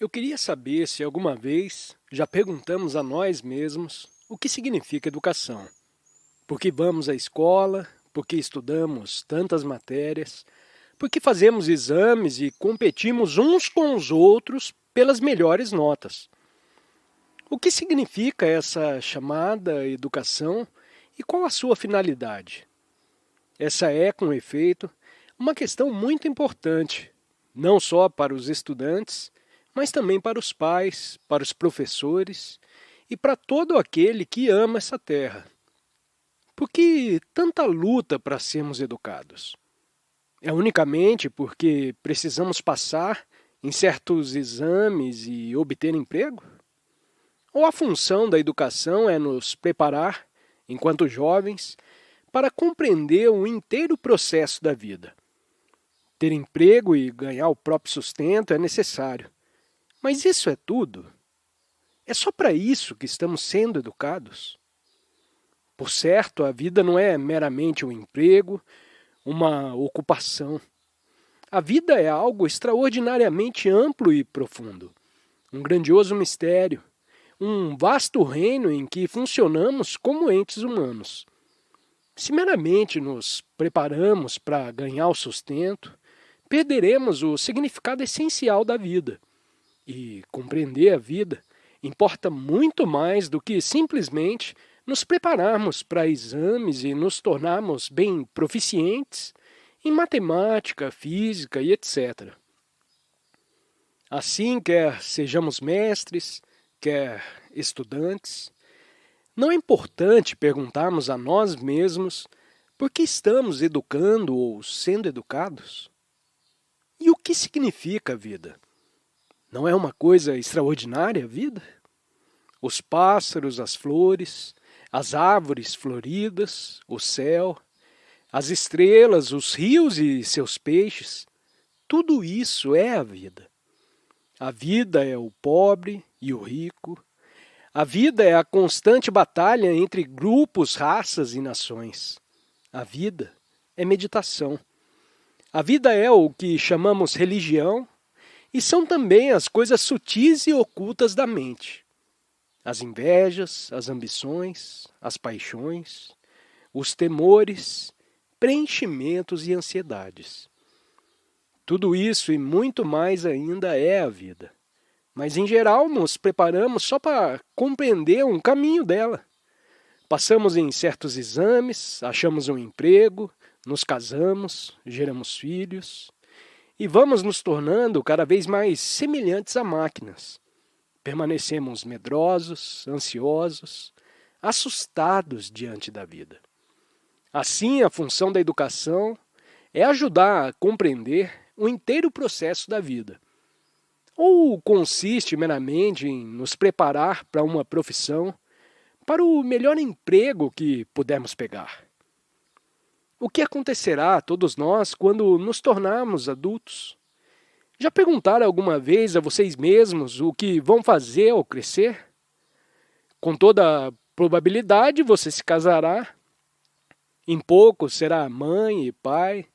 Eu queria saber se alguma vez já perguntamos a nós mesmos o que significa educação. Por que vamos à escola? Por que estudamos tantas matérias? Por que fazemos exames e competimos uns com os outros pelas melhores notas? O que significa essa chamada educação e qual a sua finalidade? Essa é, com efeito, uma questão muito importante, não só para os estudantes, mas também para os pais, para os professores e para todo aquele que ama essa terra. Por que tanta luta para sermos educados? É unicamente porque precisamos passar em certos exames e obter emprego? Ou a função da educação é nos preparar, enquanto jovens, para compreender o inteiro processo da vida? Ter emprego e ganhar o próprio sustento é necessário. Mas isso é tudo? É só para isso que estamos sendo educados? Por certo, a vida não é meramente um emprego, uma ocupação. A vida é algo extraordinariamente amplo e profundo, um grandioso mistério, um vasto reino em que funcionamos como entes humanos. Se meramente nos preparamos para ganhar o sustento, perderemos o significado essencial da vida. E compreender a vida importa muito mais do que simplesmente nos prepararmos para exames e nos tornarmos bem proficientes em matemática, física e etc. Assim, quer sejamos mestres, quer estudantes, não é importante perguntarmos a nós mesmos por que estamos educando ou sendo educados? E o que significa a vida? Não é uma coisa extraordinária a vida? Os pássaros, as flores, as árvores floridas, o céu, as estrelas, os rios e seus peixes, tudo isso é a vida. A vida é o pobre e o rico. A vida é a constante batalha entre grupos, raças e nações. A vida é meditação. A vida é o que chamamos religião e são também as coisas sutis e ocultas da mente. As invejas, as ambições, as paixões, os temores, preenchimentos e ansiedades. Tudo isso e muito mais ainda é a vida. Mas, em geral, nos preparamos só para compreender um caminho dela. Passamos em certos exames, achamos um emprego, nos casamos, geramos filhos e vamos nos tornando cada vez mais semelhantes a máquinas. Permanecemos medrosos, ansiosos, assustados diante da vida. Assim, a função da educação é ajudar a compreender o inteiro processo da vida. Ou consiste meramente em nos preparar para uma profissão, para o melhor emprego que pudermos pegar? O que acontecerá a todos nós quando nos tornarmos adultos? Já perguntaram alguma vez a vocês mesmos o que vão fazer ao crescer? Com toda probabilidade você se casará, em pouco será mãe e pai,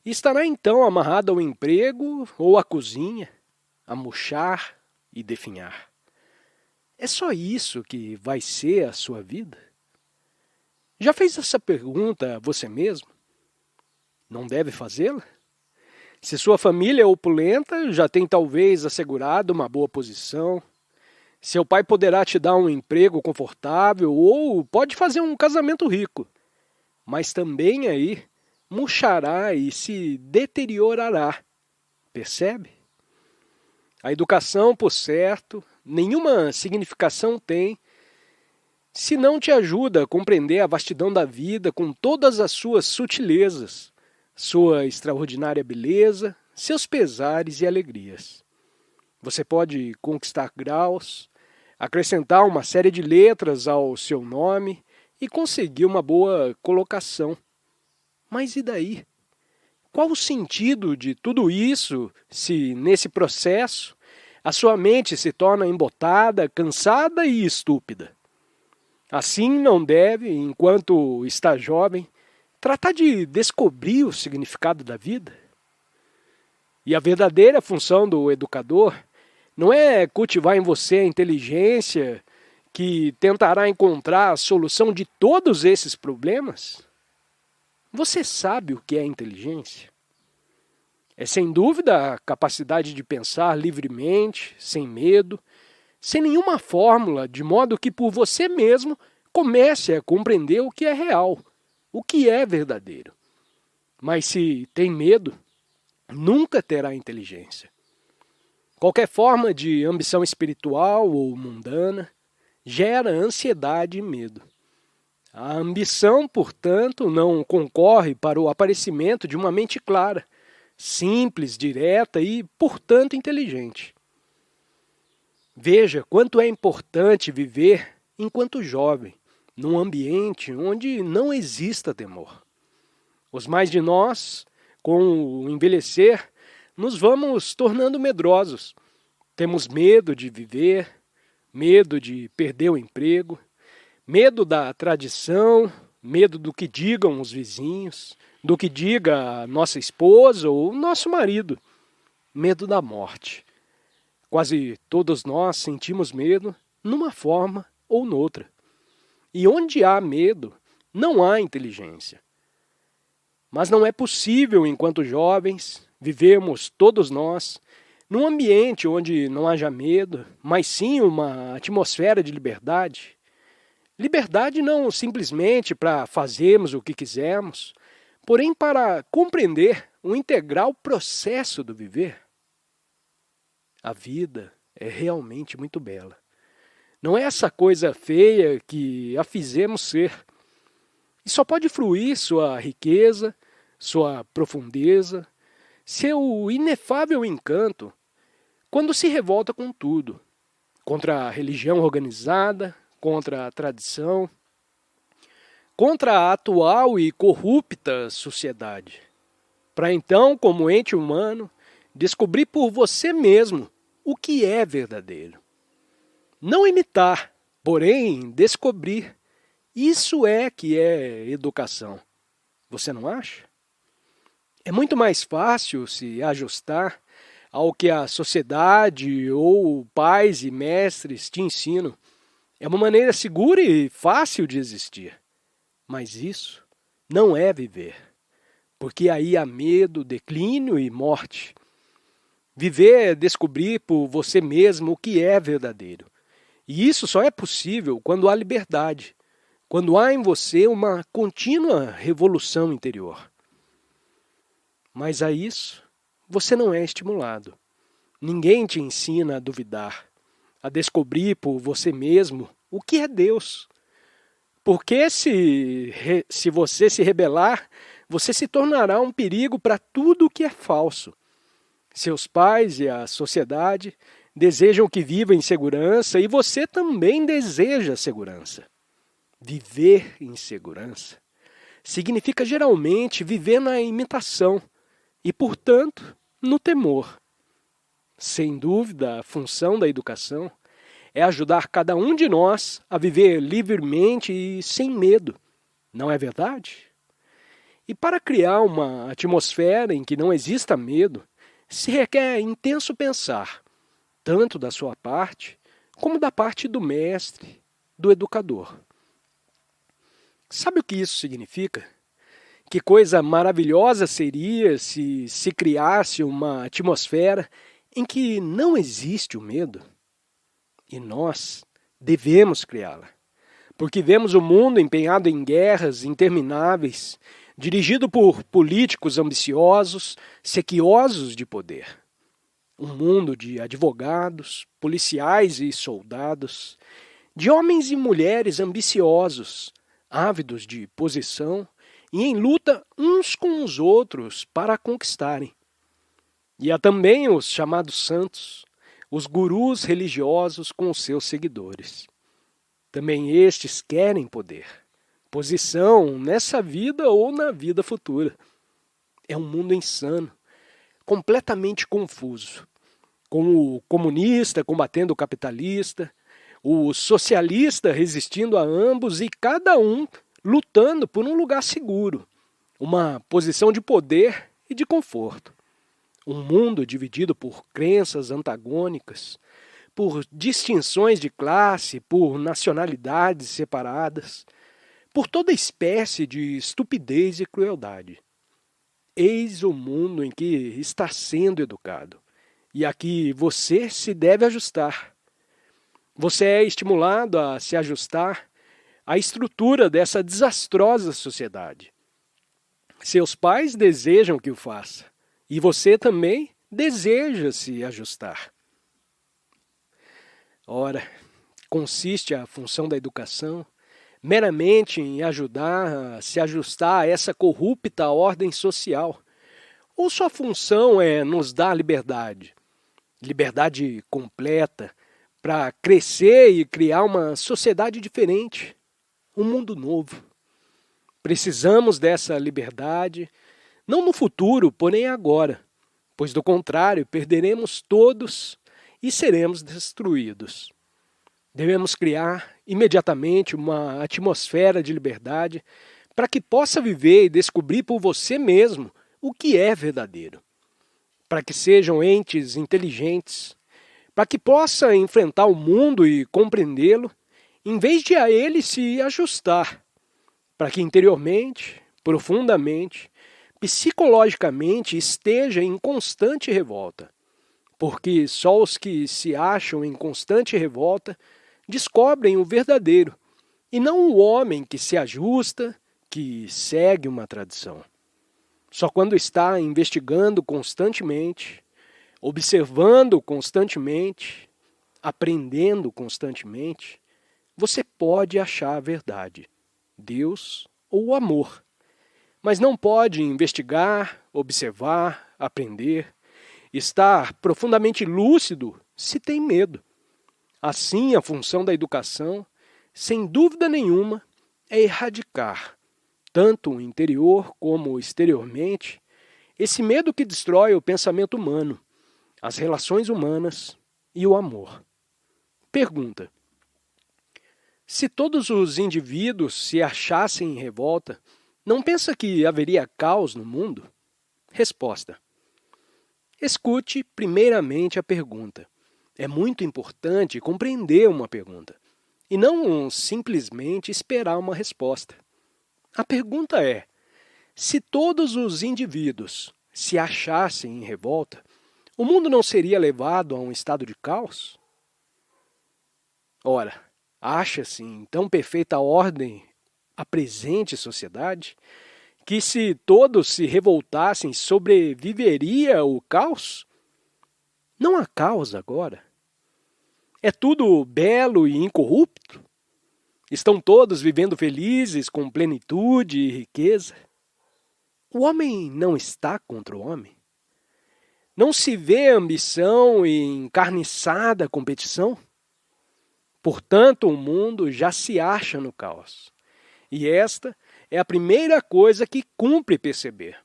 e estará então amarrado ao emprego ou à cozinha, a murchar e definhar. É só isso que vai ser a sua vida? Já fez essa pergunta a você mesmo? Não deve fazê-la? Se sua família é opulenta, já tem talvez assegurado uma boa posição. Seu pai poderá te dar um emprego confortável ou pode fazer um casamento rico. Mas também aí murchará e se deteriorará. Percebe? A educação, por certo, nenhuma significação tem se não te ajuda a compreender a vastidão da vida com todas as suas sutilezas, sua extraordinária beleza, seus pesares e alegrias. Você pode conquistar graus, acrescentar uma série de letras ao seu nome e conseguir uma boa colocação. Mas e daí? Qual o sentido de tudo isso se, nesse processo, a sua mente se torna embotada, cansada e estúpida? Assim não deve, enquanto está jovem, tratar de descobrir o significado da vida? E a verdadeira função do educador Não é cultivar em você a inteligência que tentará encontrar a solução de todos esses problemas? Você sabe o que é inteligência? É sem dúvida a capacidade de pensar livremente, sem medo, sem nenhuma fórmula, de modo que por você mesmo comece a compreender o que é real, o que é verdadeiro. Mas se tem medo, nunca terá inteligência. Qualquer forma de ambição espiritual ou mundana gera ansiedade e medo. A ambição, portanto, não concorre para o aparecimento de uma mente clara, simples, direta e, portanto, inteligente. Veja quanto é importante viver enquanto jovem, num ambiente onde não exista temor. Os mais de nós, com o envelhecer, nos vamos tornando medrosos. Temos medo de viver, medo de perder o emprego, medo da tradição, medo do que digam os vizinhos, do que diga a nossa esposa ou nosso marido, medo da morte. Quase todos nós sentimos medo numa forma ou noutra. E onde há medo, não há inteligência. Mas não é possível, enquanto jovens, vivermos todos nós num ambiente onde não haja medo, mas sim uma atmosfera de liberdade. Liberdade não simplesmente para fazermos o que quisermos, porém para compreender o integral processo do viver. A vida é realmente muito bela. Não é essa coisa feia que a fizemos ser. E só pode fruir sua riqueza, sua profundeza, seu inefável encanto, quando se revolta com tudo, contra a religião organizada, contra a tradição, contra a atual e corrupta sociedade. Para então, como ente humano, descobrir por você mesmo o que é verdadeiro. Não imitar, porém descobrir. Isso é que é educação. Você não acha? É muito mais fácil se ajustar ao que a sociedade ou pais e mestres te ensinam. É uma maneira segura e fácil de existir. Mas isso não é viver, porque aí há medo, declínio e morte. Viver é descobrir por você mesmo o que é verdadeiro. E isso só é possível quando há liberdade, quando há em você uma contínua revolução interior. Mas a isso você não é estimulado. Ninguém te ensina a duvidar, a descobrir por você mesmo o que é Deus. Porque se você se rebelar, você se tornará um perigo para tudo o que é falso. Seus pais e a sociedade desejam que viva em segurança e você também deseja segurança. Viver em segurança significa geralmente viver na imitação e, portanto, no temor. Sem dúvida, a função da educação é ajudar cada um de nós a viver livremente e sem medo. Não é verdade? E para criar uma atmosfera em que não exista medo, se requer intenso pensar, tanto da sua parte, como da parte do mestre, do educador. Sabe o que isso significa? Que coisa maravilhosa seria se criasse uma atmosfera em que não existe o medo? E nós devemos criá-la, porque vemos o mundo empenhado em guerras intermináveis, dirigido por políticos ambiciosos, sequiosos de poder. Um mundo de advogados, policiais e soldados, de homens e mulheres ambiciosos, ávidos de posição e em luta uns com os outros para a conquistarem. E há também os chamados santos, os gurus religiosos com os seus seguidores. Também estes querem poder, posição nessa vida ou na vida futura. É um mundo insano, completamente confuso, com o comunista combatendo o capitalista, o socialista resistindo a ambos e cada um lutando por um lugar seguro, uma posição de poder e de conforto. Um mundo dividido por crenças antagônicas, por distinções de classe, por nacionalidades separadas, por toda espécie de estupidez e crueldade. Eis o mundo em que está sendo educado, e a que você se deve ajustar. Você é estimulado a se ajustar à estrutura dessa desastrosa sociedade. Seus pais desejam que o faça, e você também deseja se ajustar. Ora, consiste a função da educação meramente em ajudar a se ajustar a essa corrupta ordem social? Ou sua função é nos dar liberdade? Liberdade completa para crescer e criar uma sociedade diferente, um mundo novo. Precisamos dessa liberdade, não no futuro, porém agora, pois do contrário perderemos todos e seremos destruídos. Devemos criar imediatamente uma atmosfera de liberdade para que possa viver e descobrir por você mesmo o que é verdadeiro. Para que sejam entes inteligentes, para que possa enfrentar o mundo e compreendê-lo, em vez de a ele se ajustar, para que interiormente, profundamente, psicologicamente esteja em constante revolta. Porque só os que se acham em constante revolta descobrem o verdadeiro, e não o homem que se ajusta, que segue uma tradição. Só quando está investigando constantemente, observando constantemente, aprendendo constantemente, você pode achar a verdade, Deus ou o amor. Mas não pode investigar, observar, aprender, estar profundamente lúcido se tem medo. Assim, a função da educação, sem dúvida nenhuma, é erradicar, tanto interior como exteriormente, esse medo que destrói o pensamento humano, as relações humanas e o amor. Pergunta: se todos os indivíduos se achassem em revolta, não pensa que haveria caos no mundo? Resposta: escute primeiramente a pergunta. É muito importante compreender uma pergunta, e não simplesmente esperar uma resposta. A pergunta é: se todos os indivíduos se achassem em revolta, o mundo não seria levado a um estado de caos? Ora, acha-se em tão perfeita ordem a presente sociedade que se todos se revoltassem sobreviveria o caos? Não há caos agora. É tudo belo e incorrupto? Estão todos vivendo felizes, com plenitude e riqueza? O homem não está contra o homem? Não se vê ambição e encarniçada competição? Portanto, o mundo já se acha no caos. E esta é a primeira coisa que cumpre perceber.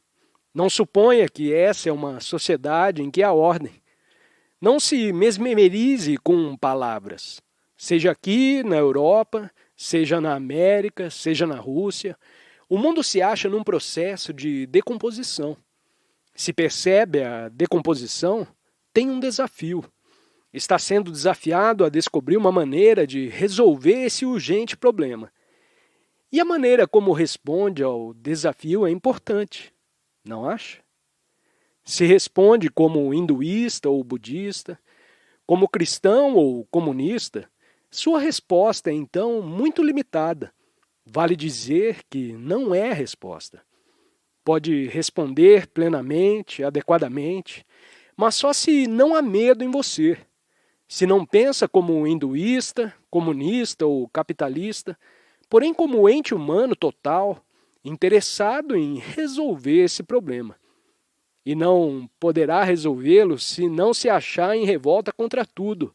Não suponha que essa é uma sociedade em que há ordem. Não se mesmerize com palavras. Seja aqui na Europa, seja na América, seja na Rússia, o mundo se acha num processo de decomposição. Se percebe a decomposição, tem um desafio. Está sendo desafiado a descobrir uma maneira de resolver esse urgente problema. E a maneira como responde ao desafio é importante, não acha? Se responde como hinduísta ou budista, como cristão ou comunista, sua resposta é então muito limitada. Vale dizer que não é resposta. Pode responder plenamente, adequadamente, mas só se não há medo em você. Se não pensa como hinduísta, comunista ou capitalista, porém como ente humano total, interessado em resolver esse problema. E não poderá resolvê-lo se não se achar em revolta contra tudo,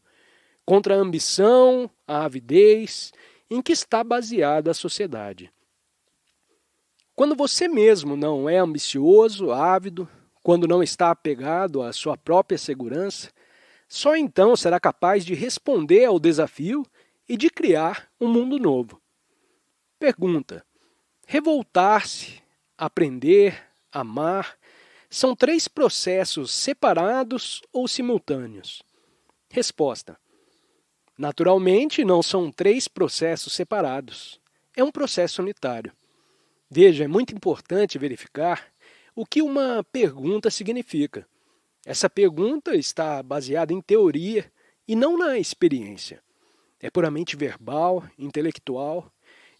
contra a ambição, a avidez, em que está baseada a sociedade. Quando você mesmo não é ambicioso, ávido, quando não está apegado à sua própria segurança, só então será capaz de responder ao desafio e de criar um mundo novo. Pergunta: revoltar-se, aprender, amar, são três processos separados ou simultâneos? Resposta: naturalmente, não são três processos separados. É um processo unitário. Veja, é muito importante verificar o que uma pergunta significa. Essa pergunta está baseada em teoria e não na experiência. É puramente verbal, intelectual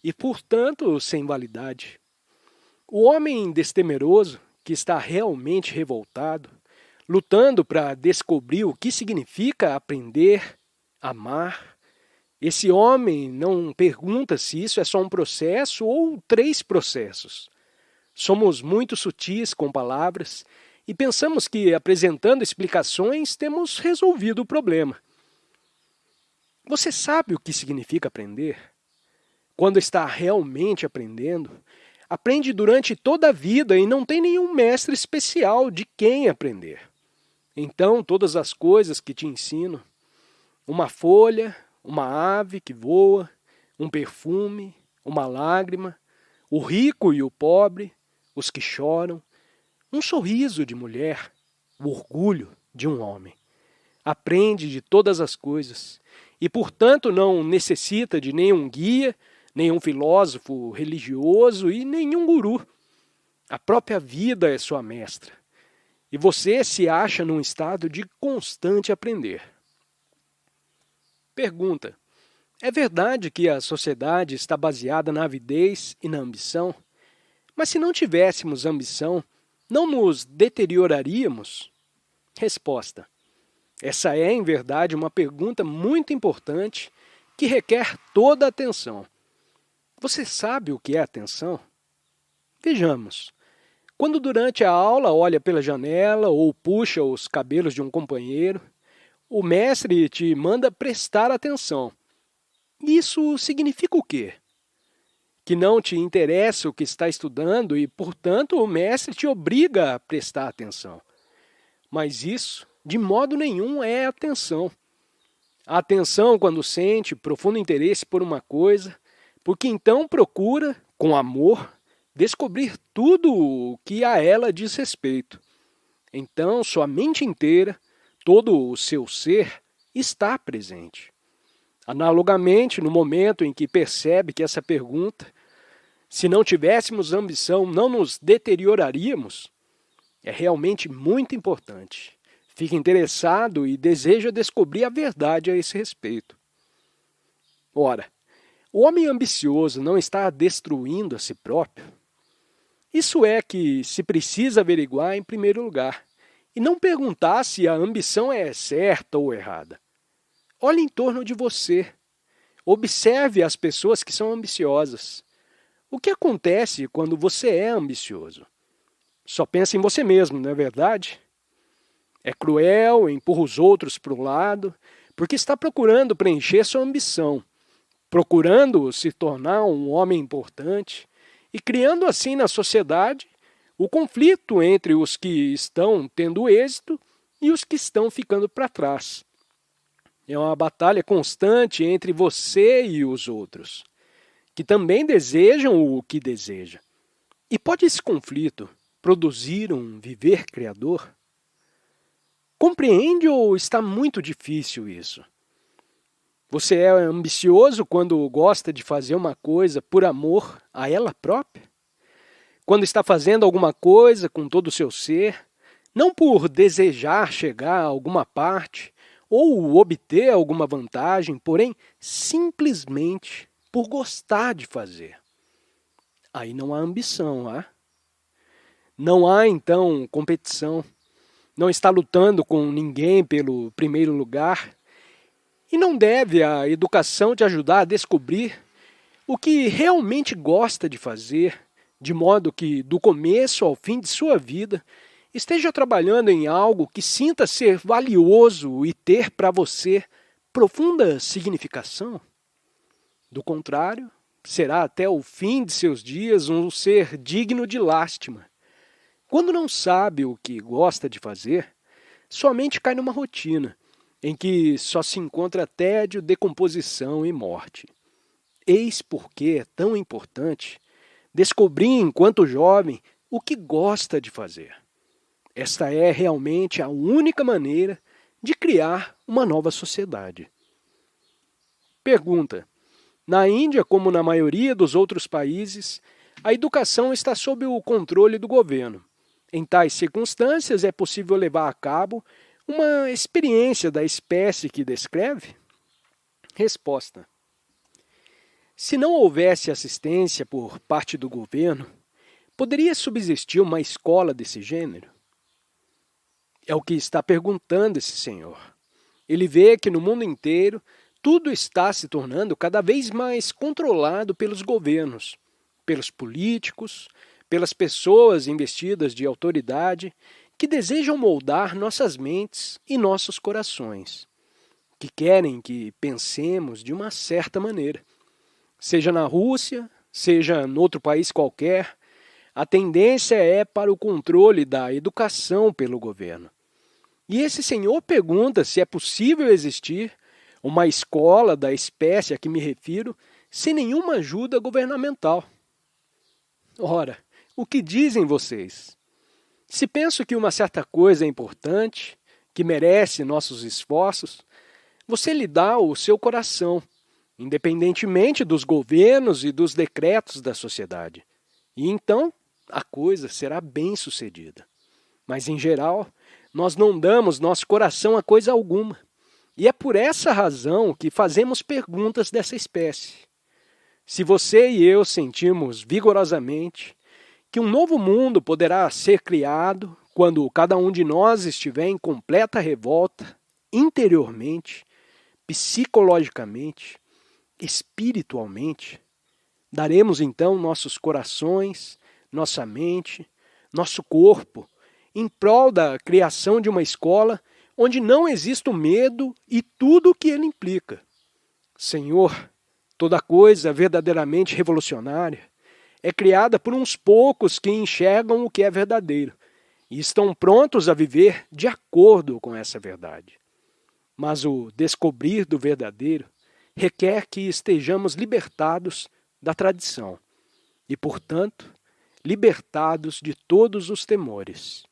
e, portanto, sem validade. O homem destemeroso, que está realmente revoltado, lutando para descobrir o que significa aprender, amar, esse homem não pergunta se isso é só um processo ou três processos. Somos muito sutis com palavras e pensamos que, apresentando explicações, temos resolvido o problema. Você sabe o que significa aprender? Quando está realmente aprendendo, aprende durante toda a vida e não tem nenhum mestre especial de quem aprender. Então, todas as coisas que te ensino, uma folha, uma ave que voa, um perfume, uma lágrima, o rico e o pobre, os que choram, um sorriso de mulher, o orgulho de um homem. Aprende de todas as coisas e, portanto, não necessita de nenhum guia, nenhum filósofo religioso e nenhum guru. A própria vida é sua mestra. E você se acha num estado de constante aprender. Pergunta: é verdade que a sociedade está baseada na avidez e na ambição? Mas se não tivéssemos ambição, não nos deterioraríamos? Resposta: essa é, em verdade, uma pergunta muito importante que requer toda a atenção. Você sabe o que é atenção? Vejamos. Quando durante a aula olha pela janela ou puxa os cabelos de um companheiro, o mestre te manda prestar atenção. Isso significa o quê? Que não te interessa o que está estudando e, portanto, o mestre te obriga a prestar atenção. Mas isso, de modo nenhum, é atenção. A atenção quando sente profundo interesse por uma coisa, porque então procura, com amor, descobrir tudo o que a ela diz respeito. Então, sua mente inteira, todo o seu ser, está presente. Analogamente, no momento em que percebe que essa pergunta, se não tivéssemos ambição, não nos deterioraríamos, é realmente muito importante. Fica interessado e deseja descobrir a verdade a esse respeito. Ora, o homem ambicioso não está destruindo a si próprio? Isso é que se precisa averiguar em primeiro lugar, e não perguntar se a ambição é certa ou errada. Olhe em torno de você. Observe as pessoas que são ambiciosas. O que acontece quando você é ambicioso? Só pensa em você mesmo, não é verdade? É cruel, empurra os outros para o lado, porque está procurando preencher sua ambição, procurando se tornar um homem importante e criando assim na sociedade o conflito entre os que estão tendo êxito e os que estão ficando para trás. É uma batalha constante entre você e os outros, que também desejam o que deseja. E pode esse conflito produzir um viver criador? Compreende ou está muito difícil isso? Você é ambicioso quando gosta de fazer uma coisa por amor a ela própria? Quando está fazendo alguma coisa com todo o seu ser, não por desejar chegar a alguma parte ou obter alguma vantagem, porém simplesmente por gostar de fazer. Aí não há ambição, há? Não há, então, competição. Não está lutando com ninguém pelo primeiro lugar. E não deve a educação te ajudar a descobrir o que realmente gosta de fazer, de modo que, do começo ao fim de sua vida, esteja trabalhando em algo que sinta ser valioso e ter para você profunda significação? Do contrário, será até o fim de seus dias um ser digno de lástima. Quando não sabe o que gosta de fazer, somente cai numa rotina, em que só se encontra tédio, decomposição e morte. Eis porque é tão importante descobrir, enquanto jovem, o que gosta de fazer. Esta é realmente a única maneira de criar uma nova sociedade. Pergunta: na Índia, como na maioria dos outros países, a educação está sob o controle do governo. Em tais circunstâncias, é possível levar a cabo uma experiência da espécie que descreve? Resposta: se não houvesse assistência por parte do governo, poderia subsistir uma escola desse gênero? É o que está perguntando esse senhor. Ele vê que no mundo inteiro tudo está se tornando cada vez mais controlado pelos governos, pelos políticos, pelas pessoas investidas de autoridade que desejam moldar nossas mentes e nossos corações, que querem que pensemos de uma certa maneira. Seja na Rússia, seja em outro país qualquer, a tendência é para o controle da educação pelo governo. E esse senhor pergunta se é possível existir uma escola da espécie a que me refiro sem nenhuma ajuda governamental. Ora, o que dizem vocês? Se penso que uma certa coisa é importante, que merece nossos esforços, você lhe dá o seu coração, independentemente dos governos e dos decretos da sociedade. E então a coisa será bem-sucedida. Mas, em geral, nós não damos nosso coração a coisa alguma. E é por essa razão que fazemos perguntas dessa espécie. Se você e eu sentimos vigorosamente que um novo mundo poderá ser criado quando cada um de nós estiver em completa revolta, interiormente, psicologicamente, espiritualmente, daremos então nossos corações, nossa mente, nosso corpo, em prol da criação de uma escola onde não exista o medo e tudo o que ele implica. Senhor, toda coisa verdadeiramente revolucionária é criada por uns poucos que enxergam o que é verdadeiro e estão prontos a viver de acordo com essa verdade. Mas o descobrir do verdadeiro requer que estejamos libertados da tradição e, portanto, libertados de todos os temores.